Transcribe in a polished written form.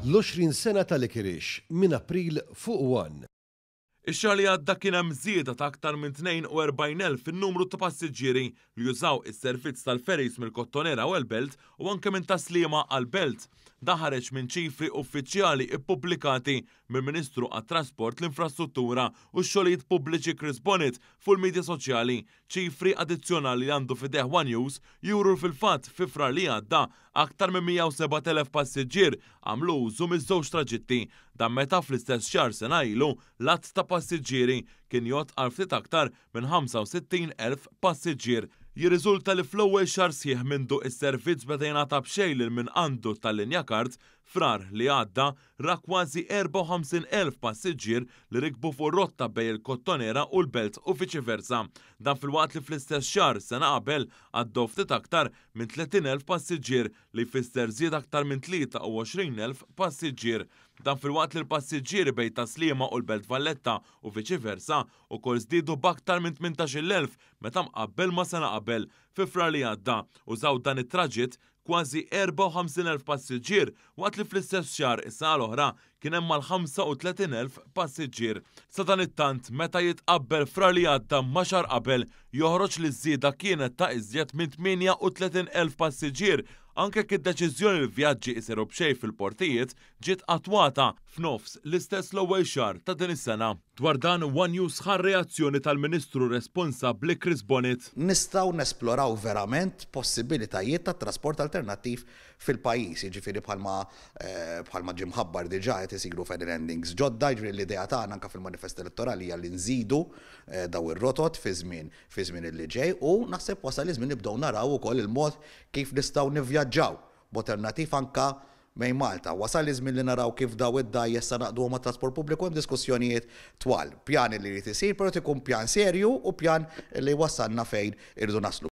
L-20 sena tal-Ikirix minn April fuq 1. Ix-xahar li għadda kien hemm żieda ta' aktar minn 42,000 fin-numru ta' passiġġieri li jużaw is-servizz tal-ferries mill-Kottonera u l-Belt u anke minn Taslima għall-Belt. Da ħareġ minn ċifri uffiċjali ppubblikati mill-Ministru għat-Trasport, l-Infrastruttura u x-Xogħlijiet Pubbliċi Chris Bonnet fuq il-medja soċjali. Ċifri addizzjonali li għandu fideh One News juru fil-fatt fi frar li għadda aktar minn 107,000 passiġġier għamlu użu miż-żewġ traġitti. Dan meta fl-istess xahar sena ilu l-att ta' passiġġieri kien jgħod għal ftit aktar minn 65,000 passiġġier. Jirriżulta li fl-ewwel xahar sħiħ mindu is-servizz beda jingħata b'xejn lil min għandu tal-linja kard frar li għadda ra kważi 54,000 passiġġier li rikbu fuq rotta bejn il-Kottonera u l-Belt u viċiversa. Dan filwaqt li fl-istess xahar sena qabel għaddew ftit aktar minn 30,000 passiġġier li jfisser żied aktar minn 23,000 passiġġier. Dan filwaqt li l-passiġġieri bejn Taslima u l-Belt Valletta u viċiversa ukoll żdiedu b'aktar minn 18,000 meta mqabbel ma' sena qabel. Fi frar li għadda użaw dan it-traġitt kważi 54,000 passiġġier waqt li fl-istess xahar is-sena l-oħra kien hemm mal-35,000 passiġġier. Sa dan it-tant meta jitqabbel frar li għadda ma' xahar qabel joħroġ li ż-żieda kienet ta' iżjed minn 38,000 passiġġier. Anke kien deċiżjoni li vjaġġi jsiru b'xejn fil-portijiet ġiet attwata f'nofs l-istess l-ewwel xahar ta' din is-sena. Dwar dan One News ħar reazzjoni tal-Ministru responsabbli Chris Bonnet. Nistgħu nesploraw verament possibilitajiet ta' trasport alternattiv fil-pajjiż, jiġifieri bħalma ġie mħabbar diġà qed isiru ferry landings ġodda, jiġifieri l-idea tagħna anke fil-manifest elettorali hija li nżidu daw ir-rotot fi żmien illi ġej u naħseb wasal iż-żmien nibdew naraw ukoll il-mod kif nistgħu nivvjaġġaw b'alternattiv anke mejn Malta. Wasal iż-żmien li naraw kif daw id-dajjes sa naqduhom mat-trasport pubbliku hemm diskussjonijiet twal. Pjan li jrid isir, però ikun pjan serju u pjan li wassalna fejn irridu naslu.